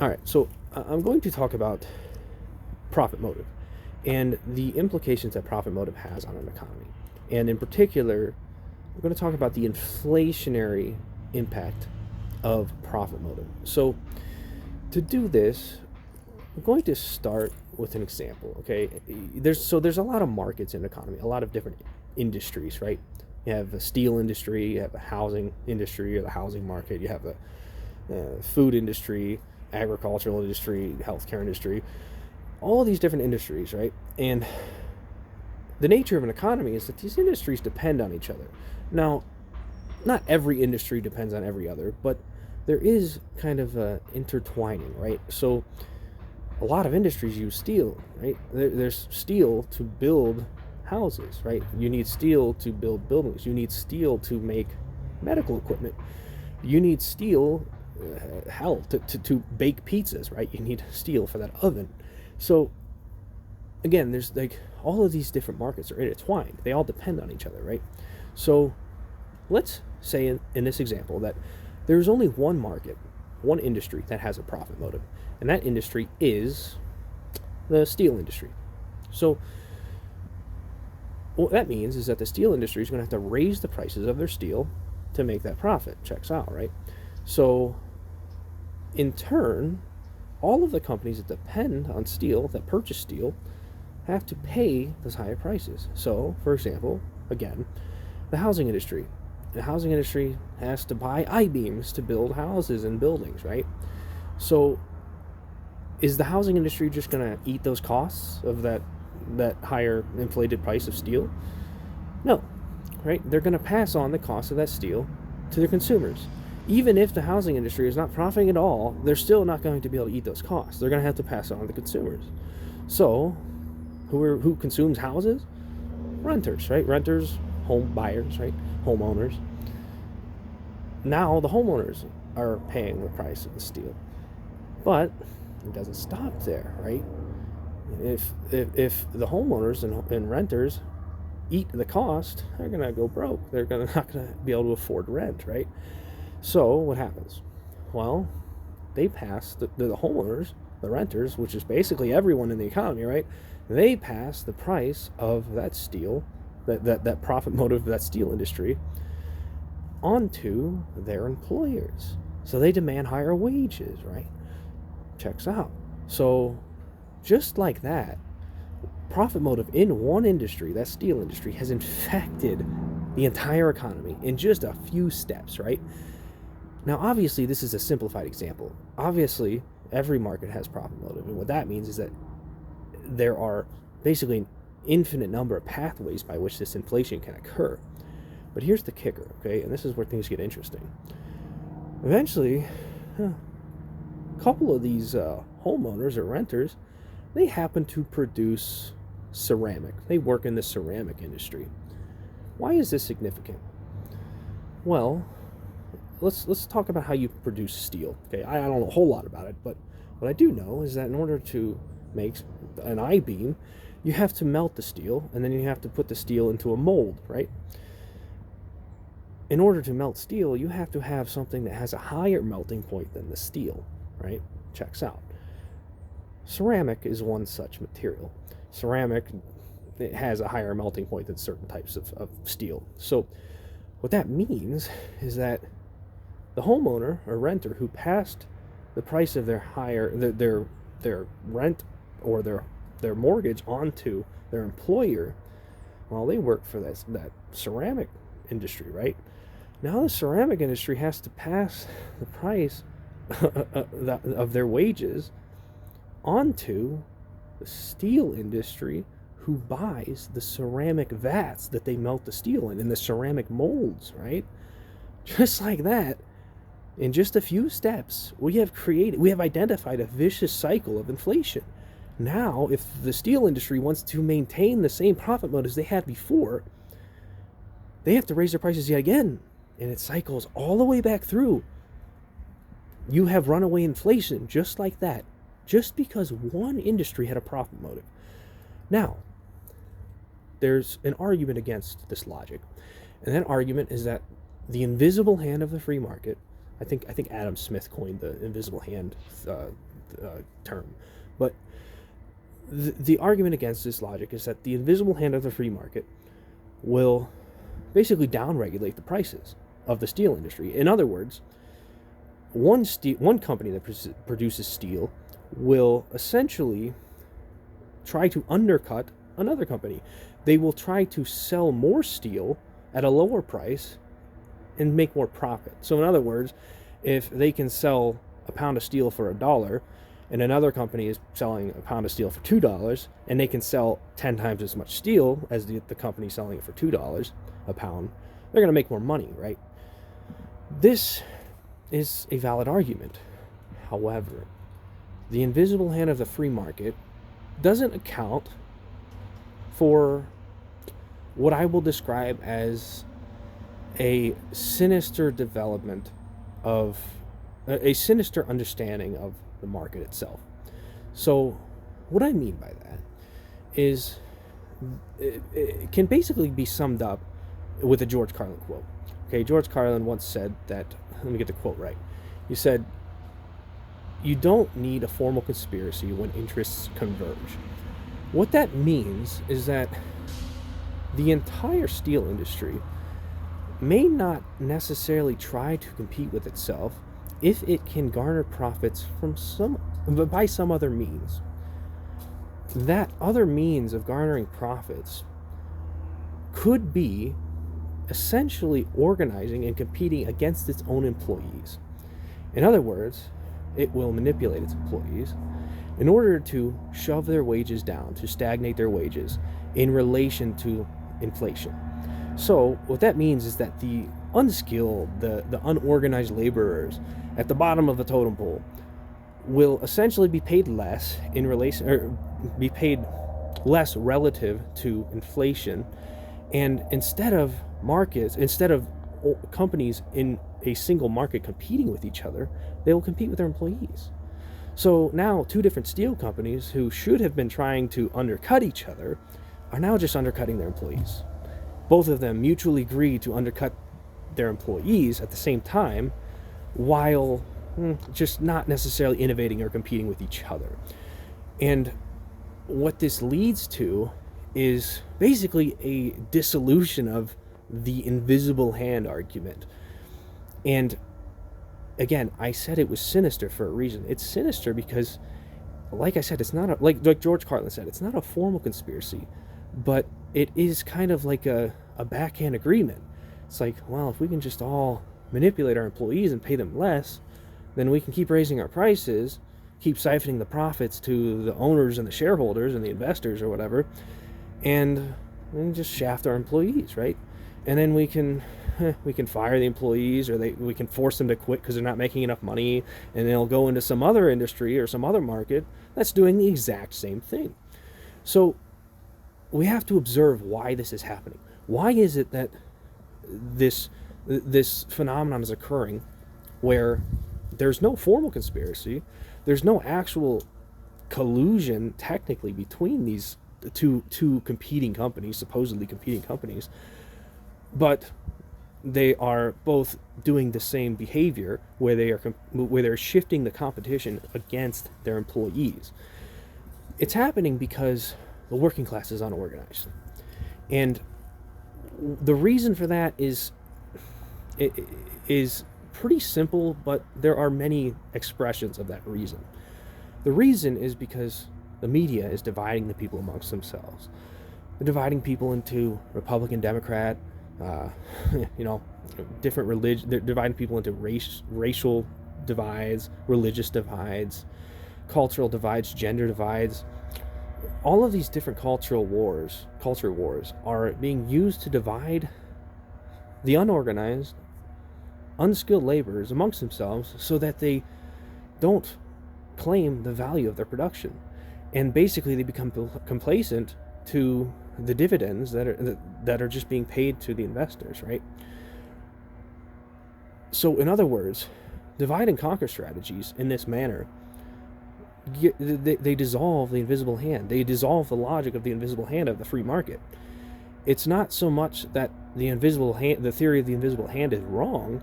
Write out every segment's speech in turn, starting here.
All right, so I'm going to talk about profit motive and the implications that profit motive has on an economy. And in particular, we're going to talk about the inflationary impact of profit motive. So, to do this, I'm going to start with an example. Okay, there's a lot of markets in the economy, a lot of different industries, right? You have the steel industry, you have the housing industry or the housing market, you have the food industry, agricultural industry, healthcare industry, all these different industries, right? And the nature of an economy is that these industries depend on each other. Now, not every industry depends on every other, but there is kind of intertwining, right? So a lot of industries use steel, right? There's steel to build houses, right? You need steel to build buildings. You need steel to make medical equipment. You need steel, to bake pizzas, right? You need steel for that oven. So again, there's like all of these different markets are intertwined. They all depend on each other, right? So let's say in this example that there's only one market, one industry that has a profit motive, and that industry is the steel industry. So what that means is that the steel industry is going to have to raise the prices of their steel to make that profit. Checks out, right? So in turn, all of the companies that depend on steel, that purchase steel, have to pay those higher prices. So, for example, again, the housing industry. The housing industry has to buy I-beams to build houses and buildings, right? So, is the housing industry just going to eat those costs of that higher inflated price of steel? No, right? They're going to pass on the cost of that steel to their consumers. Even if the housing industry is not profiting at all, they're still not going to be able to eat those costs. They're going to have to pass it on to the consumers. So, who consumes houses? Renters, right? Renters, home buyers, right? Homeowners. Now the homeowners are paying the price of the steel, but it doesn't stop there, right? If the homeowners and renters eat the cost, they're gonna go broke. They're not gonna be able to afford rent, right? So what happens? Well, they pass the homeowners, the renters, which is basically everyone in the economy, right? They pass the price of that steel, that profit motive of that steel industry, onto their employers. So they demand higher wages, right? Checks out. So just like that, profit motive in one industry, that steel industry, has infected the entire economy in just a few steps, right? Now, obviously, this is a simplified example. Obviously, every market has profit motive, and what that means is that there are basically an infinite number of pathways by which this inflation can occur. But here's the kicker, okay? And this is where things get interesting. Eventually, a couple of these homeowners or renters, they happen to produce ceramic. They work in the ceramic industry. Why is this significant? Well, let's talk about how you produce steel. Okay, I don't know a whole lot about it, but what I do know is that in order to make an I-beam, you have to melt the steel, and then you have to put the steel into a mold, right? In order to melt steel, you have to have something that has a higher melting point than the steel, right? Checks out. Ceramic is one such material. Ceramic, it has a higher melting point than certain types of steel. So what that means is that the homeowner or renter who passed the price of their rent or their mortgage onto their employer, well, they work for that ceramic industry, right? Now the ceramic industry has to pass the price of their wages onto the steel industry, who buys the ceramic vats that they melt the steel in and the ceramic molds, right? Just like that, in just a few steps, we have identified a vicious cycle of inflation. Now, if the steel industry wants to maintain the same profit motives they had before, they have to raise their prices yet again, and it cycles all the way back through. You have runaway inflation just like that, just because one industry had a profit motive. Now, there's an argument against this logic, and that argument is that the invisible hand of the free market I think Adam Smith coined the invisible hand term. But the argument against this logic is that the invisible hand of the free market will basically downregulate the prices of the steel industry. In other words, one company that produces steel will essentially try to undercut another company. They will try to sell more steel at a lower price and make more profit. So in other words, if they can sell a pound of steel for $1 and another company is selling a pound of steel for $2 and they can sell 10 times as much steel as the company selling it for $2 a pound, they're going to make more money, right? This is a valid argument. However, the invisible hand of the free market doesn't account for what I will describe as a sinister development of a sinister understanding of the market itself. So what I mean by that is it can basically be summed up with a George Carlin quote. Okay, George Carlin once said that, let me get the quote right. He said, "You don't need a formal conspiracy when interests converge." What that means is that the entire steel industry may not necessarily try to compete with itself if it can garner profits by some other means. That other means of garnering profits could be essentially organizing and competing against its own employees. In other words, it will manipulate its employees in order to shove their wages down, to stagnate their wages in relation to inflation. So what that means is that the unskilled, the unorganized laborers at the bottom of the totem pole will essentially be paid less in relation, or be paid less relative to inflation. And instead of companies in a single market competing with each other, they will compete with their employees. So now two different steel companies who should have been trying to undercut each other are now just undercutting their employees. Both of them mutually agree to undercut their employees at the same time, while just not necessarily innovating or competing with each other. And what this leads to is basically a dissolution of the invisible hand argument. And again, I said it was sinister for a reason. It's sinister because, like I said, it's not like George Carlin said, it's not a formal conspiracy, but it is kind of like a backhand agreement. It's like, well, if we can just all manipulate our employees and pay them less, then we can keep raising our prices, keep siphoning the profits to the owners and the shareholders and the investors or whatever, and then just shaft our employees, right? And then we can fire the employees, or we can force them to quit because they're not making enough money, and they'll go into some other industry or some other market that's doing the exact same thing. So we have to observe why this is happening. Why is it that this phenomenon is occurring where there's no formal conspiracy, there's no actual collusion technically between these two competing companies, supposedly competing companies, but they are both doing the same behavior where they're shifting the competition against their employees. It's happening because the working class is unorganized, and the reason for that is pretty simple, but there are many expressions of that reason. The reason is because the media is dividing the people amongst themselves. They're dividing people into Republican, Democrat, different religion. They're dividing people into racial divides, religious divides, cultural divides, gender divides. All of these different culture wars are being used to divide the unorganized, unskilled laborers amongst themselves so that they don't claim the value of their production. And basically they become complacent to the dividends that are just being paid to the investors, right? So in other words, divide and conquer strategies in this manner, they dissolve the invisible hand. They dissolve the logic of the invisible hand of the free market. It's not so much that the theory of the invisible hand is wrong.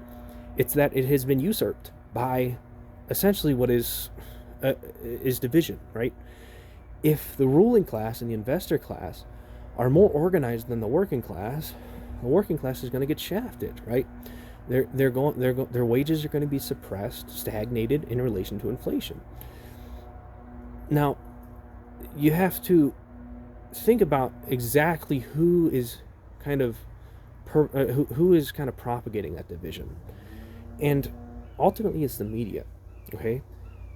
It's that it has been usurped by essentially what is division, right? If the ruling class and the investor class are more organized than the working class is going to get shafted, right? Their wages are going to be suppressed, stagnated in relation to inflation. Now, you have to think about exactly who is kind of propagating that division, and ultimately it's the media, okay?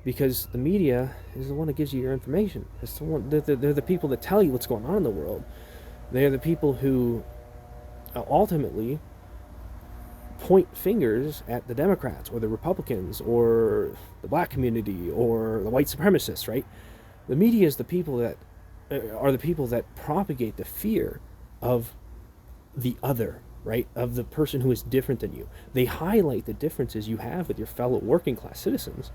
Because the media is the one that gives you your information. It's the one, they're the people that tell you what's going on in the world. They're the people who ultimately point fingers at the Democrats or the Republicans or the black community or the white supremacists, right? The media is the people that are the people that propagate the fear of the other, right? Of the person who is different than you. They highlight the differences you have with your fellow working class citizens.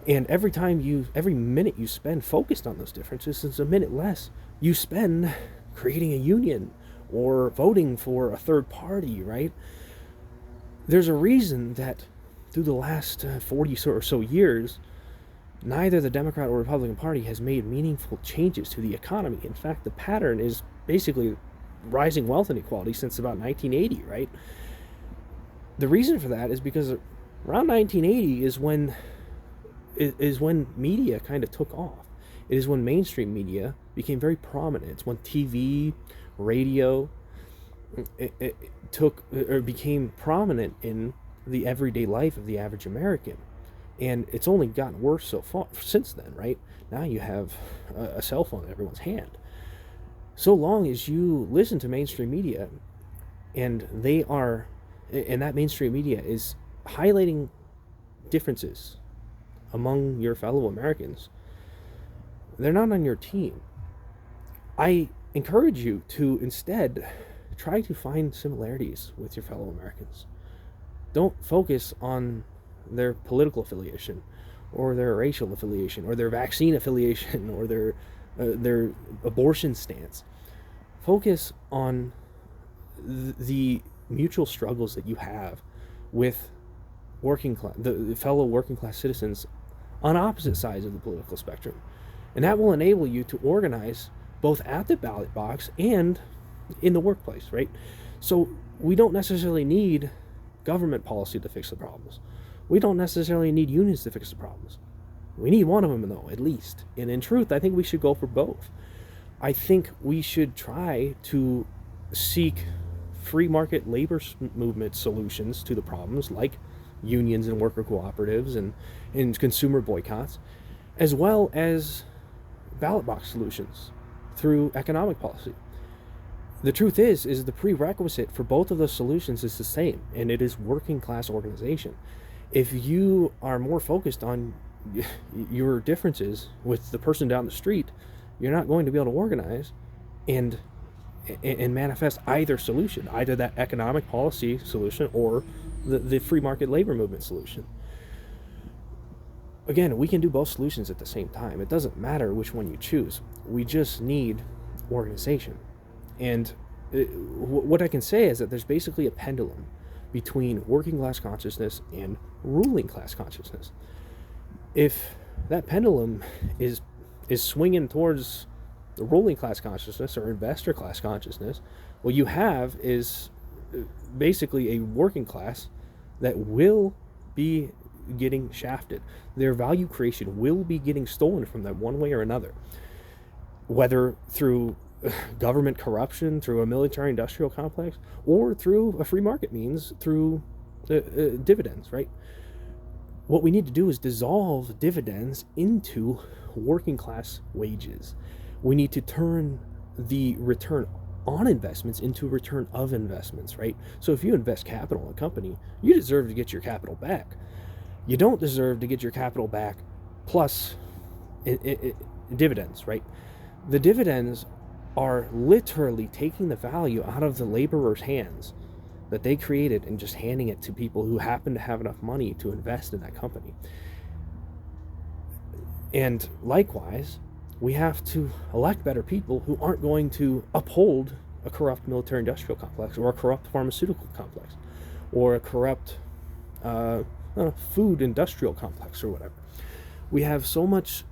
And every minute you spend focused on those differences is a minute less you spend creating a union or voting for a third party, right? There's a reason that through the last 40 or so years, neither the Democrat or Republican Party has made meaningful changes to the economy. In fact, the pattern is basically rising wealth inequality since about 1980, right? The reason for that is because around 1980 is when media kind of took off. It is when mainstream media became very prominent. It's when TV, radio, it became prominent in the everyday life of the average American. And it's only gotten worse so far since then, right? Now you have a cell phone in everyone's hand. So long as you listen to mainstream media and that mainstream media is highlighting differences among your fellow Americans, they're not on your team. I encourage you to instead try to find similarities with your fellow Americans. Don't focus on their political affiliation or their racial affiliation or their vaccine affiliation or their abortion stance. Focus on the mutual struggles that you have with the fellow working class citizens on opposite sides of the political spectrum. And that will enable you to organize both at the ballot box and in the workplace, right? So we don't necessarily need government policy to fix the problems. We don't necessarily need unions to fix the problems. We need one of them, though, at least. And in truth, I think we should go for both. I think we should try to seek free market labor movement solutions to the problems, like unions and worker cooperatives and consumer boycotts, as well as ballot box solutions through economic policy. The truth is the prerequisite for both of those solutions is the same, and it is working class organization. If you are more focused on your differences with the person down the street, you're not going to be able to organize and manifest either solution, either that economic policy solution or the free market labor movement solution. Again, we can do both solutions at the same time. It doesn't matter which one you choose. We just need organization. And what I can say is that there's basically a pendulum between working class consciousness and ruling class consciousness. If that pendulum is swinging towards the ruling class consciousness or investor class consciousness, what you have is basically a working class that will be getting shafted. Their value creation will be getting stolen from them one way or another, whether through government corruption, through a military-industrial complex, or through a free market means, through dividends, right? What we need to do is dissolve dividends into working class wages. We need to turn the return on investments into return of investments, right? So if you invest capital in a company, you deserve to get your capital back. You don't deserve to get your capital back plus dividends, right? The dividends are literally taking the value out of the laborer's hands that they created and just handing it to people who happen to have enough money to invest in that company. And likewise, we have to elect better people who aren't going to uphold a corrupt military-industrial complex or a corrupt pharmaceutical complex or a corrupt food industrial complex or whatever. We have such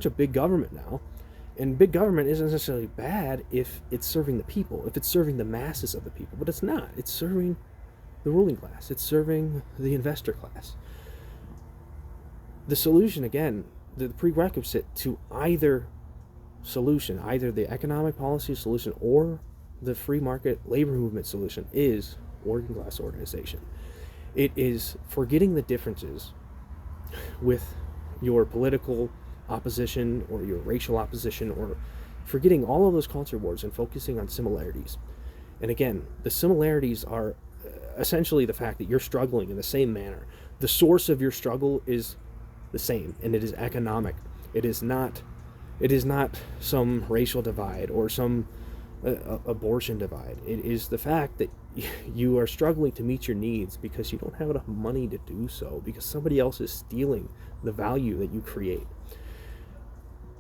a big government now, and big government isn't necessarily bad if it's serving the people, if it's serving the masses of the people, but it's not. It's serving the ruling class. It's serving the investor class. The solution, again, the prerequisite to either solution, either the economic policy solution or the free market labor movement solution, is working class organization. It is forgetting the differences with your political opposition or your racial opposition, or forgetting all of those culture wars and focusing on similarities. And again, the similarities are essentially the fact that you're struggling in the same manner. The source of your struggle is the same, and it is economic. It is not some racial divide or some abortion divide. It is the fact that you are struggling to meet your needs because you don't have enough money to do so, because somebody else is stealing the value that you create.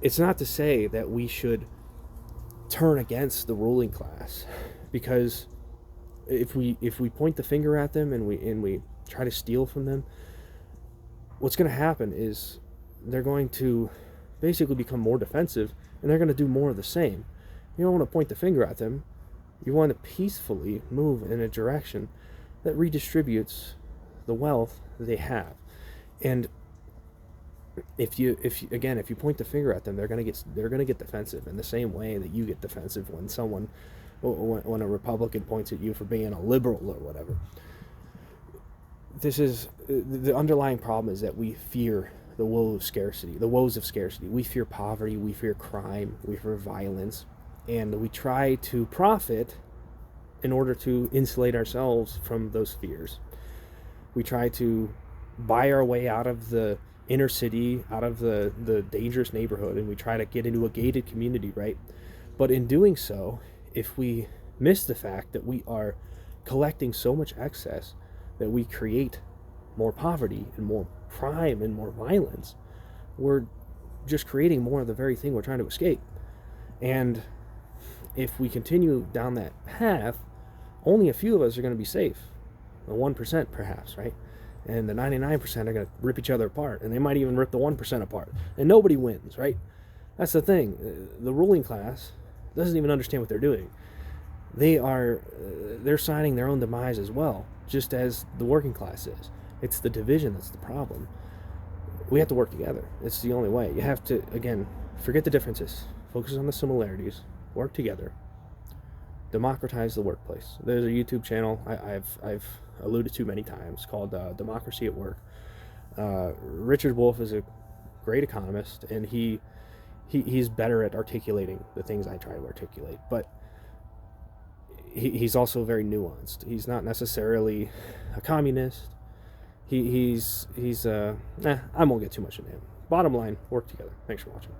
It's not to say that we should turn against the ruling class, because if we point the finger at them and we try to steal from them, what's going to happen is they're going to basically become more defensive, and they're going to do more of the same. You don't want to point the finger at them. You want to peacefully move in a direction that redistributes the wealth that they have. And if you point the finger at them, they're going to get defensive in the same way that you get defensive when a Republican points at you for being a liberal or whatever. This is the underlying problem, is that we fear the woes of scarcity. We fear poverty, we fear crime, we fear violence, and we try to profit in order to insulate ourselves from those fears. We try to buy our way out of the inner city, out of the dangerous neighborhood, and we try to get into a gated community, right? But in doing so, if we miss the fact that we are collecting so much excess that we create more poverty and more crime and more violence, we're just creating more of the very thing we're trying to escape. And if we continue down that path, only a few of us are going to be safe. The 1% perhaps, right? And the 99% are going to rip each other apart, and they might even rip the 1% apart. And nobody wins, right? That's the thing. The ruling class doesn't even understand what they're doing. They're signing their own demise as well, just as the working class is. It's the division that's the problem. We have to work together. It's the only way. You have to, again, forget the differences. Focus on the similarities. Work together. Democratize the workplace. There's a YouTube channel I've alluded to many times called Democracy at Work. Richard Wolff is a great economist, and he's better at articulating the things I try to articulate. But he's also very nuanced. He's not necessarily a communist. I won't get too much into him. Bottom line, work together. Thanks for watching.